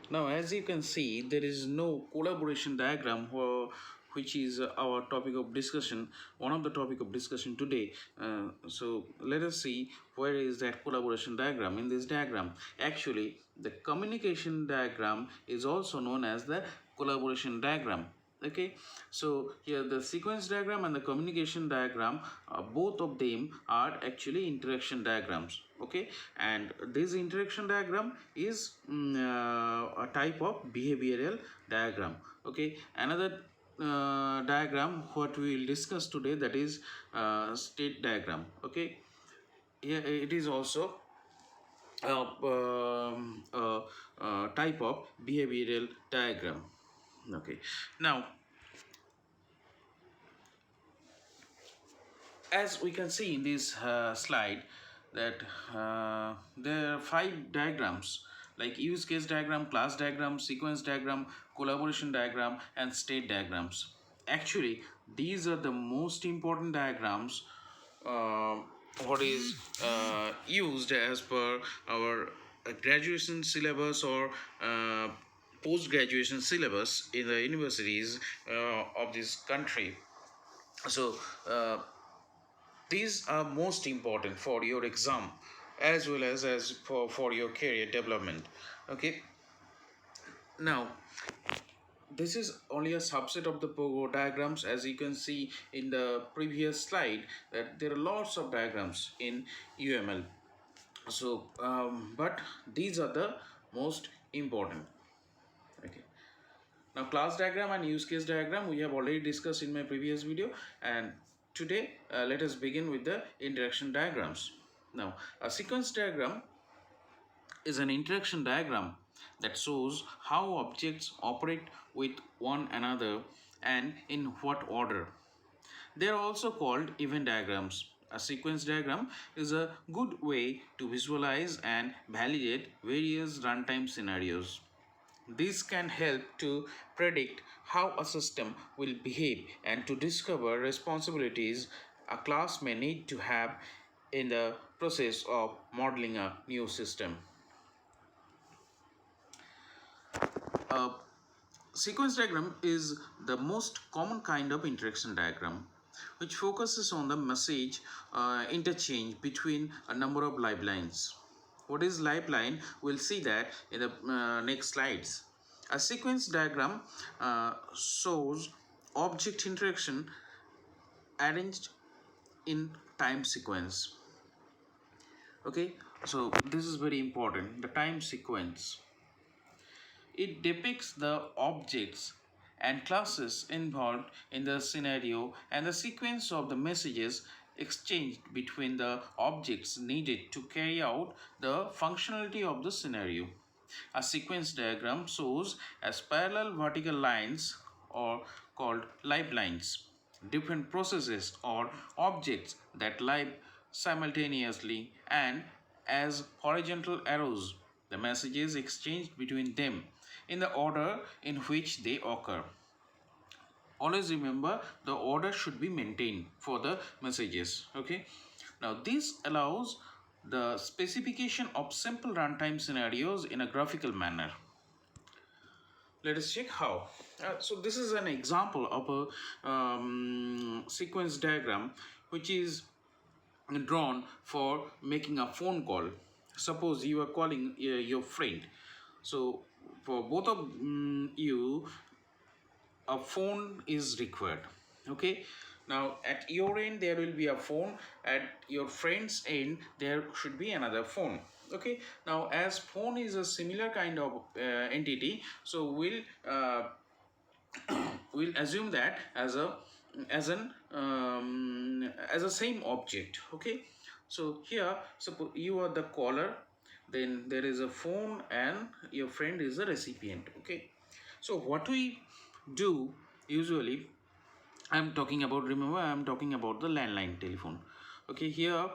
Now, as you can see, there is no collaboration diagram which is our topic of discussion, one of the topic of discussion today. So let us see where is that collaboration diagram in this diagram. Actually, the communication diagram is also known as the collaboration diagram. Okay, so here the sequence diagram and the communication diagram, both of them are actually interaction diagrams. Okay, and this interaction diagram is a type of behavioral diagram. Okay, another diagram what we will discuss today, that is state diagram. Okay, yeah, it is also a type of behavioral diagram. Okay, now as we can see in this slide that there are five diagrams like use case diagram, class diagram, sequence diagram, collaboration diagram, and state diagrams. Actually, these are the most important diagrams uh, what is used as per our graduation syllabus or post graduation syllabus in the universities of this country. So these are most important for your exam as well as for your career development. Okay, now this is only a subset of the pogo diagrams. As you can see in the previous slide that there are lots of diagrams in UML. So but these are the most important. Okay, now class diagram and use case diagram we have already discussed in my previous video, and today let us begin with the interaction diagrams. Now a sequence diagram is an interaction diagram that shows how objects operate with one another and in what order. They are also called event diagrams. A sequence diagram is a good way to visualize and validate various runtime scenarios. This can help to predict how a system will behave and to discover responsibilities a class may need to have in the process of modeling a new system. A sequence diagram is the most common kind of interaction diagram which focuses on the message interchange between a number of live lines. What is live line? We'll see that in the next slides. A sequence diagram shows object interaction arranged in time sequence. Okay, so this is very important, the time sequence. It depicts the objects and classes involved in the scenario and the sequence of the messages exchanged between the objects needed to carry out the functionality of the scenario. A sequence diagram shows as parallel vertical lines or called live lines, different processes or objects that live simultaneously, and as horizontal arrows, the messages exchanged between them in the order in which they occur. Always remember the order should be maintained for the messages. Okay, now this allows the specification of simple runtime scenarios in a graphical manner. Let us check how. So this is an example of a sequence diagram which is drawn for making a phone call. Suppose you are calling your friend. So for both of you, a phone is required. Okay, now at your end there will be a phone, at your friend's end there should be another phone. Okay, now as phone is a similar kind of entity, so we'll assume that as a as a same object. Okay, so here suppose you are the caller, then there is a phone and your friend is the recipient. Okay, so what we do usually, I'm talking about, remember I'm talking about the landline telephone. Okay, here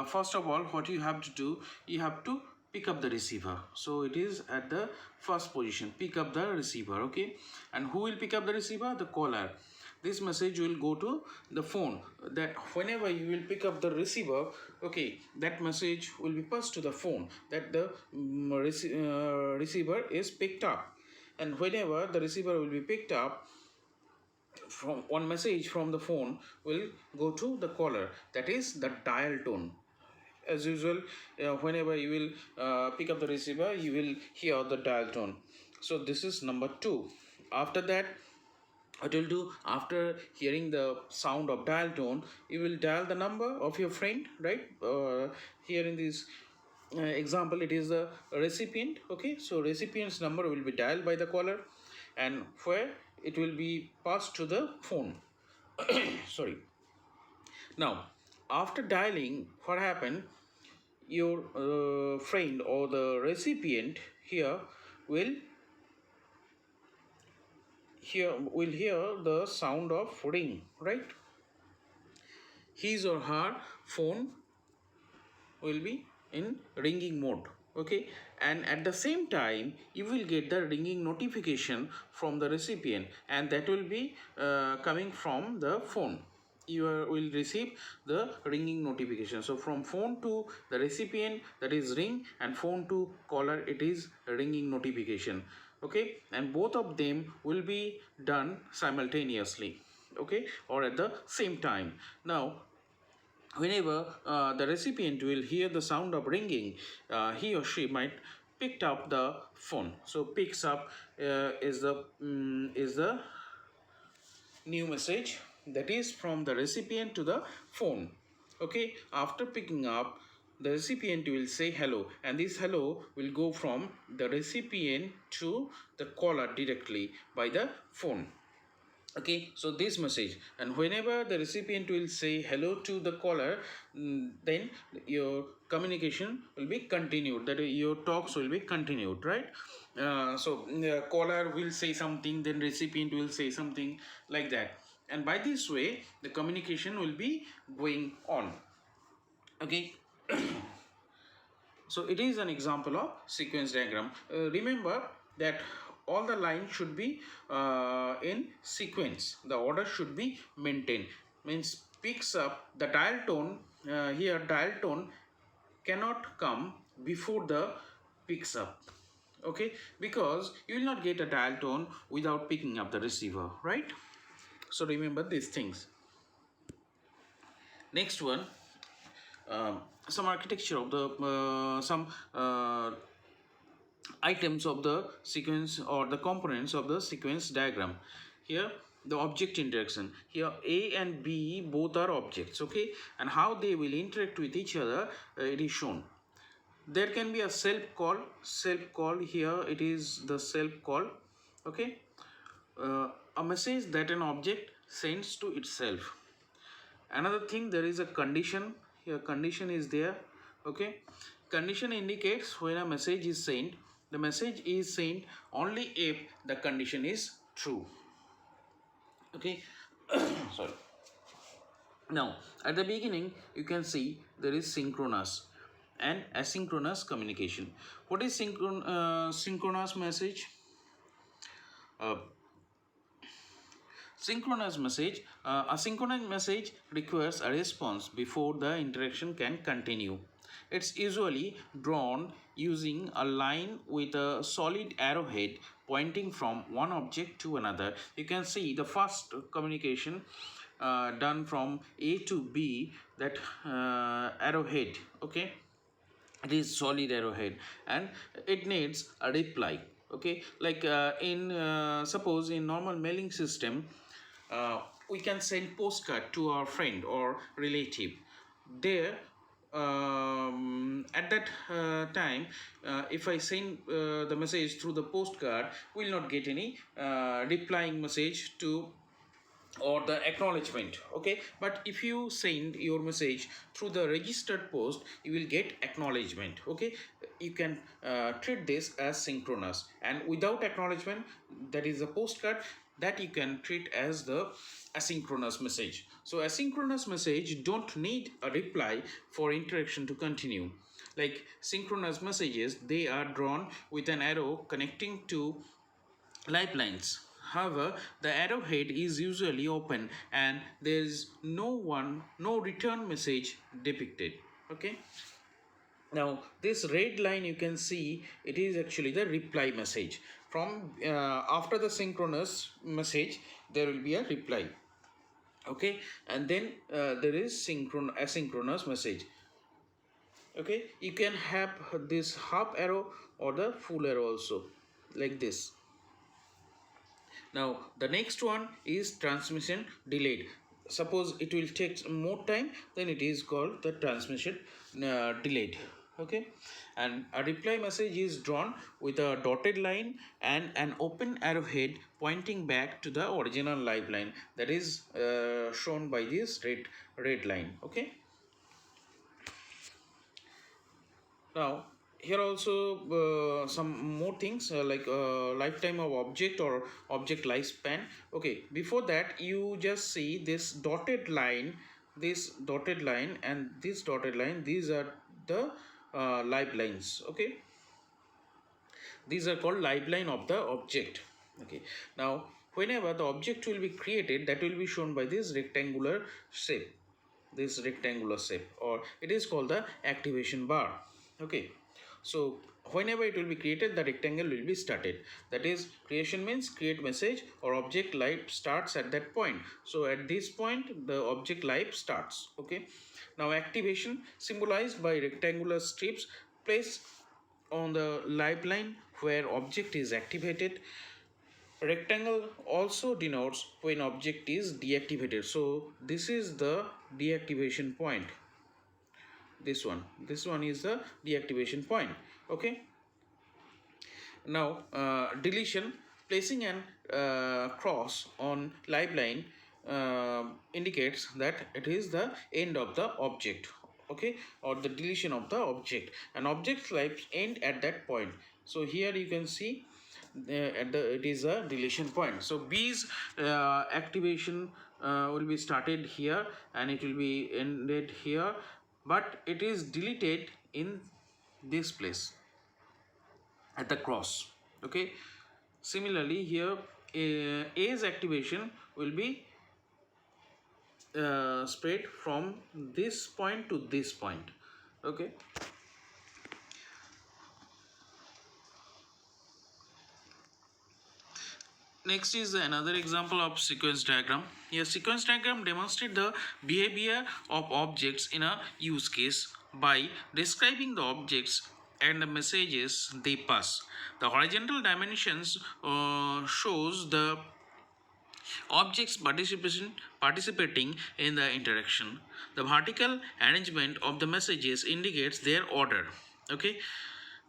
first of all what you have to do, you have to pick up the receiver. So it is at the first position, pick up the receiver. Okay, and who will pick up the receiver? The caller. this message will go to the phone, that whenever you will pick up the receiver, okay, that message will be passed to the phone, that the receiver is picked up. And whenever the receiver will be picked up, from one message from the phone will go to the caller, that is the dial tone. As usual, whenever you will pick up the receiver, you will hear the dial tone. So this is number 2. After that, what you'll do, after hearing the sound of dial tone, you will dial the number of your friend, right? Here in this example, it is the recipient. Okay, so recipient's number will be dialed by the caller, and where it will be passed to the phone. Sorry. Now, after dialing, what happened? Your friend or the recipient here will hear the sound of ring, right? His or her phone will be in ringing mode, okay, and at the same time you will get the ringing notification from the recipient, and that will be coming from the phone. You will receive the ringing notification. So from phone to the recipient, that is ring, and phone to caller, it is ringing notification, okay, and both of them will be done simultaneously, okay, or at the same time. Now, whenever the recipient will hear the sound of ringing, he or she might pick up the phone. So picks up is the new message, that is from the recipient to the phone. Okay, after picking up, the recipient will say hello, and this hello will go from the recipient to the caller directly by the phone. Okay, so this message, and whenever the recipient will say hello to the caller, then your communication will be continued, that your talks will be continued, right? So the caller will say something, then recipient will say something, like that, and by this way the communication will be going on. Okay. So it is an example of sequence diagram. Remember that all the lines should be in sequence. The order should be maintained. Means picks up the dial tone. Here dial tone cannot come before the picks up. Okay, because you will not get a dial tone without picking up the receiver, right? So remember these things. Next one, some architecture of the some items of the sequence, or the components of the sequence diagram. Here the object interaction, here A and B both are objects, okay, and how they will interact with each other, it is shown. There can be a self call, here it is the self call, okay, a message that an object sends to itself. Another thing, there is a condition, here condition is there, okay. Condition indicates when a message is sent. The message is sent only if the condition is true, okay. Sorry. Now at the beginning you can see there is synchronous and asynchronous communication. What is synchronous message? Synchronous message, a synchronous message requires a response before the interaction can continue. It's usually drawn using a line with a solid arrowhead pointing from one object to another. You can see the first communication done from A to B, that arrowhead, okay, it is solid arrowhead, and it needs a reply, okay, like in suppose in normal mailing system, we can send postcard to our friend or relative. There at that time, if I send the message through the postcard, we will not get any replying message to, or the acknowledgement, okay, but if you send your message through the registered post, you will get acknowledgement, okay. You can treat this as synchronous, and without acknowledgement, that is a postcard, that you can treat as the asynchronous message. So asynchronous message don't need a reply for interaction to continue. Like synchronous messages, they are drawn with an arrow connecting to lifelines. However, the arrowhead is usually open and there is no return message depicted. Okay. Now this red line, you can see it is actually the reply message. From after the synchronous message, there will be a reply. Okay, and then there is asynchronous message. Okay, you can have this half arrow or the full arrow also, like this. Now the next one is transmission delayed. Suppose it will take more time, then it is called the transmission delayed. Okay, and a reply message is drawn with a dotted line and an open arrowhead pointing back to the original live line, that is shown by this red line. Okay. Now here also some more things like lifetime of object or object lifespan. Okay, before that you just see this dotted line, this dotted line and this dotted line, these are the live lines. Okay, these are called live line of the object. Okay, now whenever the object will be created, that will be shown by this rectangular shape, this rectangular shape, or it is called the activation bar. Okay, so whenever it will be created, the rectangle will be started. That is, creation means create message or object life starts at that point. So at this point the object life starts. Okay, now activation symbolized by rectangular strips placed on the live line where object is activated. Rectangle also denotes when object is deactivated. So this is the deactivation point. This one is the deactivation point. Okay. Now deletion, placing an cross on live line indicates that it is the end of the object. Okay, or the deletion of the object, and object's life end at that point. So here you can see it is a deletion point. So B's activation will be started here and it will be ended here, but it is deleted in this place at the cross. Okay, similarly here A's activation will be spread from this point to this point. Okay. Next is another example of sequence diagram. Here sequence diagram demonstrates the behavior of objects in a use case by describing the objects and the messages they pass. The horizontal dimensions shows the objects participating in the interaction. The vertical arrangement of the messages indicates their order. Okay,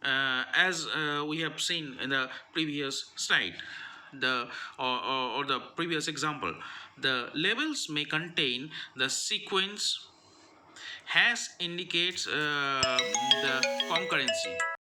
as we have seen in the previous slide, the or the previous example, the labels may contain the sequence. Hash indicates the concurrency.